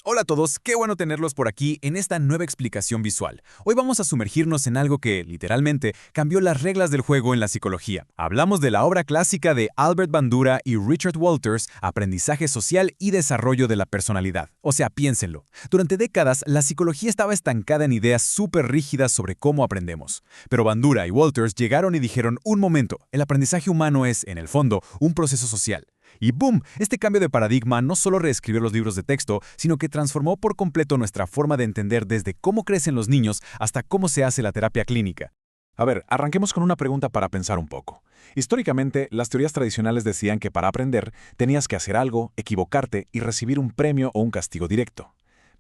Hola a todos, qué bueno tenerlos por aquí en esta nueva explicación visual. Hoy vamos a sumergirnos en algo que, literalmente, cambió las reglas del juego en la psicología. Hablamos de la obra clásica de Albert Bandura y Richard Walters, Aprendizaje social y desarrollo de la personalidad. O sea, piénsenlo. Durante décadas, la psicología estaba estancada en ideas súper rígidas sobre cómo aprendemos. Pero Bandura y Walters llegaron y dijeron, un momento, el aprendizaje humano es, en el fondo, un proceso social. Y ¡boom! Este cambio de paradigma no solo reescribió los libros de texto, sino que transformó por completo nuestra forma de entender desde cómo crecen los niños hasta cómo se hace la terapia clínica. A ver, arranquemos con una pregunta para pensar un poco. Históricamente, las teorías tradicionales decían que para aprender tenías que hacer algo, equivocarte y recibir un premio o un castigo directo.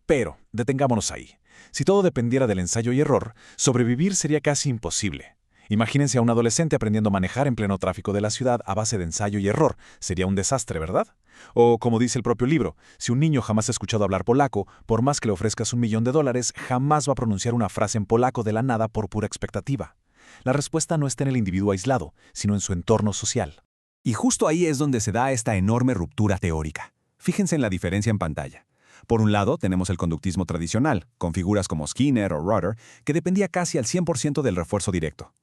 Pero, detengámonos ahí. Si todo dependiera del ensayo y error, sobrevivir sería casi imposible. Imagínense a un adolescente aprendiendo a manejar en pleno tráfico de la ciudad a base de ensayo y error. Sería un desastre, ¿verdad? O, como dice el propio libro, si un niño jamás ha escuchado hablar polaco, por más que le ofrezcas $1.000.000, jamás va a pronunciar una frase en polaco de la nada por pura expectativa. La respuesta no está en el individuo aislado, sino en su entorno social. Y justo ahí es donde se da esta enorme ruptura teórica. Fíjense en la diferencia en pantalla. Por un lado, tenemos el conductismo tradicional, con figuras como Skinner o Rudder, que dependía casi al 100% del refuerzo directo.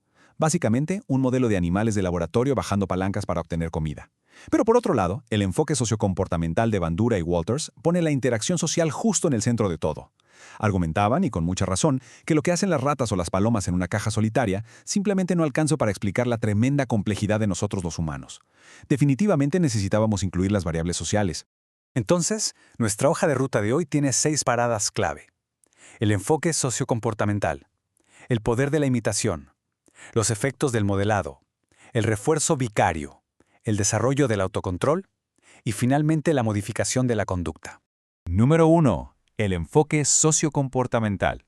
Básicamente, un modelo de animales de laboratorio bajando palancas para obtener comida. Pero por otro lado, el enfoque sociocomportamental de Bandura y Walters pone la interacción social justo en el centro de todo. Argumentaban, y con mucha razón, que lo que hacen las ratas o las palomas en una caja solitaria simplemente no alcanza para explicar la tremenda complejidad de nosotros los humanos. Definitivamente necesitábamos incluir las variables sociales. Entonces, nuestra hoja de ruta de hoy tiene 6 paradas clave. El enfoque sociocomportamental, el poder de la imitación, los efectos del modelado, el refuerzo vicario, el desarrollo del autocontrol y finalmente la modificación de la conducta. Número 1. El enfoque sociocomportamental.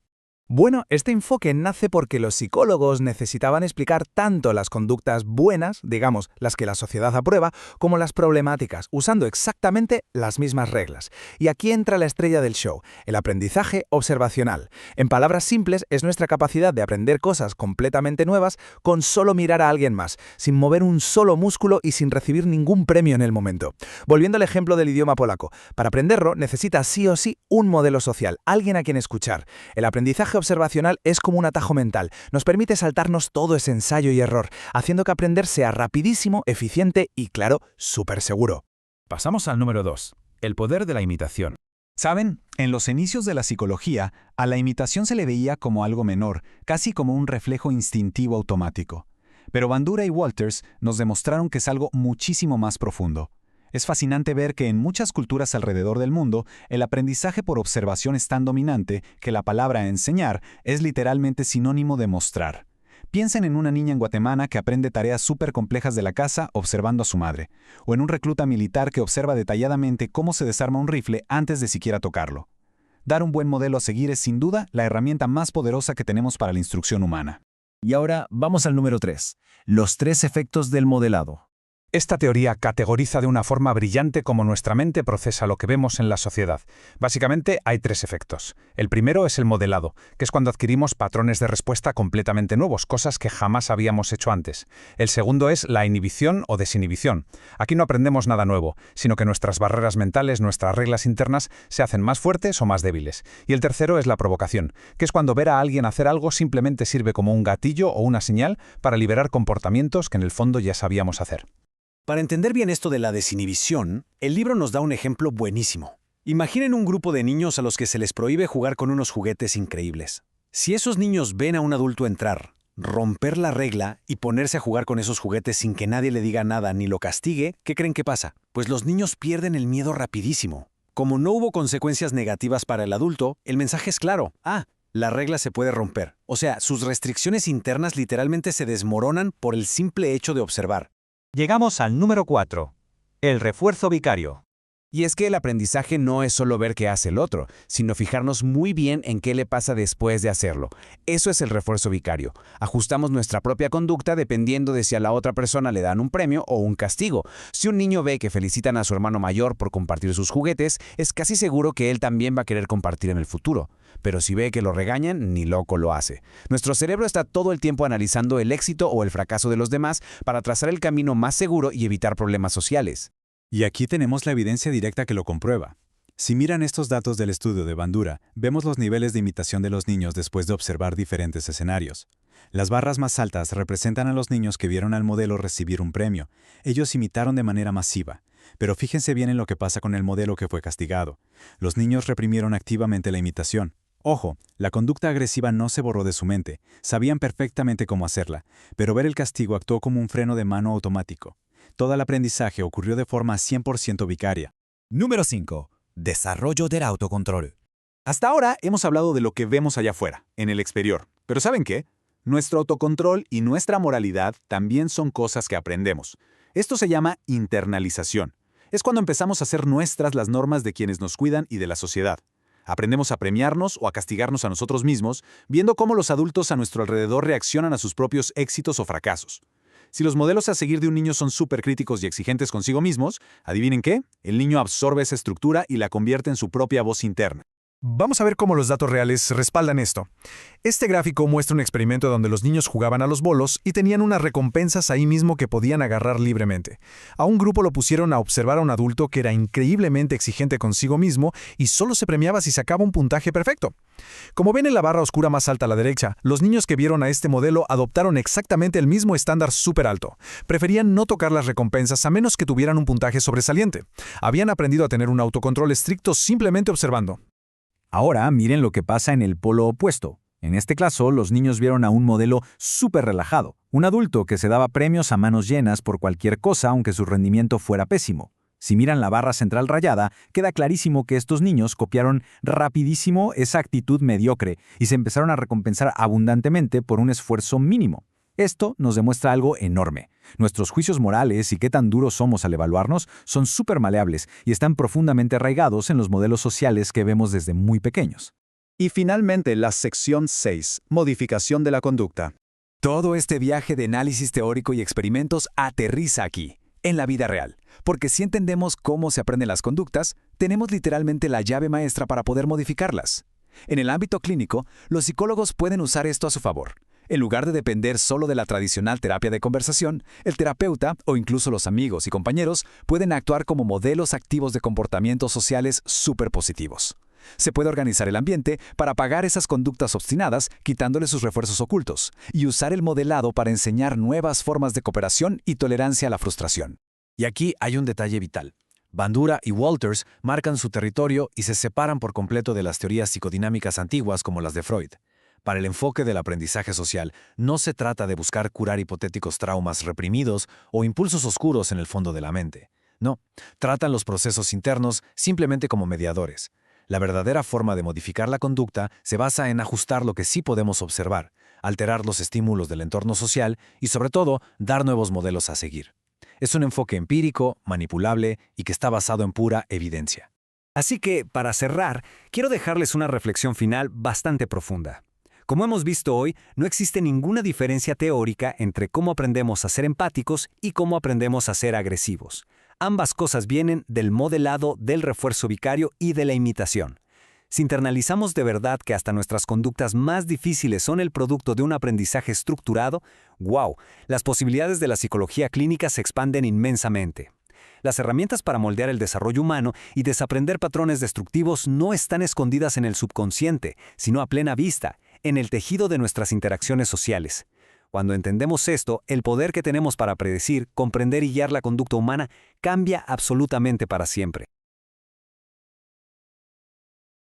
Bueno, este enfoque nace porque los psicólogos necesitaban explicar tanto las conductas buenas, digamos, las que la sociedad aprueba, como las problemáticas, usando exactamente las mismas reglas. Y aquí entra la estrella del show, el aprendizaje observacional. En palabras simples, es nuestra capacidad de aprender cosas completamente nuevas con solo mirar a alguien más, sin mover un solo músculo y sin recibir ningún premio en el momento. Volviendo al ejemplo del idioma polaco, para aprenderlo necesitas sí o sí un modelo social, alguien a quien escuchar. El aprendizaje observacional es como un atajo mental. Nos permite saltarnos todo ese ensayo y error, haciendo que aprender sea rapidísimo, eficiente y, claro, súper seguro. Pasamos al número 2. El poder de la imitación. ¿Saben? En los inicios de la psicología, a la imitación se le veía como algo menor, casi como un reflejo instintivo automático. Pero Bandura y Walters nos demostraron que es algo muchísimo más profundo. Es fascinante ver que en muchas culturas alrededor del mundo, el aprendizaje por observación es tan dominante que la palabra enseñar es literalmente sinónimo de mostrar. Piensen en una niña en Guatemala que aprende tareas súper complejas de la casa observando a su madre, o en un recluta militar que observa detalladamente cómo se desarma un rifle antes de siquiera tocarlo. Dar un buen modelo a seguir es sin duda la herramienta más poderosa que tenemos para la instrucción humana. Y ahora vamos al número 3. Los 3 efectos del modelado. Esta teoría categoriza de una forma brillante cómo nuestra mente procesa lo que vemos en la sociedad. Básicamente hay 3 efectos. El primero es el modelado, que es cuando adquirimos patrones de respuesta completamente nuevos, cosas que jamás habíamos hecho antes. El segundo es la inhibición o desinhibición. Aquí no aprendemos nada nuevo, sino que nuestras barreras mentales, nuestras reglas internas, se hacen más fuertes o más débiles. Y el tercero es la provocación, que es cuando ver a alguien hacer algo simplemente sirve como un gatillo o una señal para liberar comportamientos que en el fondo ya sabíamos hacer. Para entender bien esto de la desinhibición, el libro nos da un ejemplo buenísimo. Imaginen un grupo de niños a los que se les prohíbe jugar con unos juguetes increíbles. Si esos niños ven a un adulto entrar, romper la regla y ponerse a jugar con esos juguetes sin que nadie le diga nada ni lo castigue, ¿qué creen que pasa? Pues los niños pierden el miedo rapidísimo. Como no hubo consecuencias negativas para el adulto, el mensaje es claro. La regla se puede romper. O sea, sus restricciones internas literalmente se desmoronan por el simple hecho de observar. Llegamos al número 4. El refuerzo vicario. Y es que el aprendizaje no es solo ver qué hace el otro, sino fijarnos muy bien en qué le pasa después de hacerlo. Eso es el refuerzo vicario. Ajustamos nuestra propia conducta dependiendo de si a la otra persona le dan un premio o un castigo. Si un niño ve que felicitan a su hermano mayor por compartir sus juguetes, es casi seguro que él también va a querer compartir en el futuro. Pero si ve que lo regañan, ni loco lo hace. Nuestro cerebro está todo el tiempo analizando el éxito o el fracaso de los demás para trazar el camino más seguro y evitar problemas sociales. Y aquí tenemos la evidencia directa que lo comprueba. Si miran estos datos del estudio de Bandura, vemos los niveles de imitación de los niños después de observar diferentes escenarios. Las barras más altas representan a los niños que vieron al modelo recibir un premio. Ellos imitaron de manera masiva. Pero fíjense bien en lo que pasa con el modelo que fue castigado. Los niños reprimieron activamente la imitación. Ojo, la conducta agresiva no se borró de su mente. Sabían perfectamente cómo hacerla, pero ver el castigo actuó como un freno de mano automático. Todo el aprendizaje ocurrió de forma 100% vicaria. Número 5. Desarrollo del autocontrol. Hasta ahora hemos hablado de lo que vemos allá afuera, en el exterior. Pero ¿saben qué? Nuestro autocontrol y nuestra moralidad también son cosas que aprendemos. Esto se llama internalización. Es cuando empezamos a hacer nuestras las normas de quienes nos cuidan y de la sociedad. Aprendemos a premiarnos o a castigarnos a nosotros mismos, viendo cómo los adultos a nuestro alrededor reaccionan a sus propios éxitos o fracasos. Si los modelos a seguir de un niño son súper críticos y exigentes consigo mismos, ¿adivinen qué? El niño absorbe esa estructura y la convierte en su propia voz interna. Vamos a ver cómo los datos reales respaldan esto. Este gráfico muestra un experimento donde los niños jugaban a los bolos y tenían unas recompensas ahí mismo que podían agarrar libremente. A un grupo lo pusieron a observar a un adulto que era increíblemente exigente consigo mismo y solo se premiaba si sacaba un puntaje perfecto. Como ven en la barra oscura más alta a la derecha, los niños que vieron a este modelo adoptaron exactamente el mismo estándar súper alto. Preferían no tocar las recompensas a menos que tuvieran un puntaje sobresaliente. Habían aprendido a tener un autocontrol estricto simplemente observando. Ahora miren lo que pasa en el polo opuesto. En este caso, los niños vieron a un modelo súper relajado, un adulto que se daba premios a manos llenas por cualquier cosa aunque su rendimiento fuera pésimo. Si miran la barra central rayada, queda clarísimo que estos niños copiaron rapidísimo esa actitud mediocre y se empezaron a recompensar abundantemente por un esfuerzo mínimo. Esto nos demuestra algo enorme. Nuestros juicios morales y qué tan duros somos al evaluarnos son súper maleables y están profundamente arraigados en los modelos sociales que vemos desde muy pequeños. Y finalmente, la sección 6, modificación de la conducta. Todo este viaje de análisis teórico y experimentos aterriza aquí, en la vida real. Porque si entendemos cómo se aprenden las conductas, tenemos literalmente la llave maestra para poder modificarlas. En el ámbito clínico, los psicólogos pueden usar esto a su favor. En lugar de depender solo de la tradicional terapia de conversación, el terapeuta o incluso los amigos y compañeros pueden actuar como modelos activos de comportamientos sociales súper positivos. Se puede organizar el ambiente para apagar esas conductas obstinadas, quitándole sus refuerzos ocultos, y usar el modelado para enseñar nuevas formas de cooperación y tolerancia a la frustración. Y aquí hay un detalle vital. Bandura y Walters marcan su territorio y se separan por completo de las teorías psicodinámicas antiguas como las de Freud. Para el enfoque del aprendizaje social, no se trata de buscar curar hipotéticos traumas reprimidos o impulsos oscuros en el fondo de la mente. No, tratan los procesos internos simplemente como mediadores. La verdadera forma de modificar la conducta se basa en ajustar lo que sí podemos observar, alterar los estímulos del entorno social y, sobre todo, dar nuevos modelos a seguir. Es un enfoque empírico, manipulable y que está basado en pura evidencia. Así que, para cerrar, quiero dejarles una reflexión final bastante profunda. Como hemos visto hoy, no existe ninguna diferencia teórica entre cómo aprendemos a ser empáticos y cómo aprendemos a ser agresivos. Ambas cosas vienen del modelado, del refuerzo vicario y de la imitación. Si internalizamos de verdad que hasta nuestras conductas más difíciles son el producto de un aprendizaje estructurado, ¡wow!, las posibilidades de la psicología clínica se expanden inmensamente. Las herramientas para moldear el desarrollo humano y desaprender patrones destructivos no están escondidas en el subconsciente, sino a plena vista, en el tejido de nuestras interacciones sociales. Cuando entendemos esto, el poder que tenemos para predecir, comprender y guiar la conducta humana cambia absolutamente para siempre.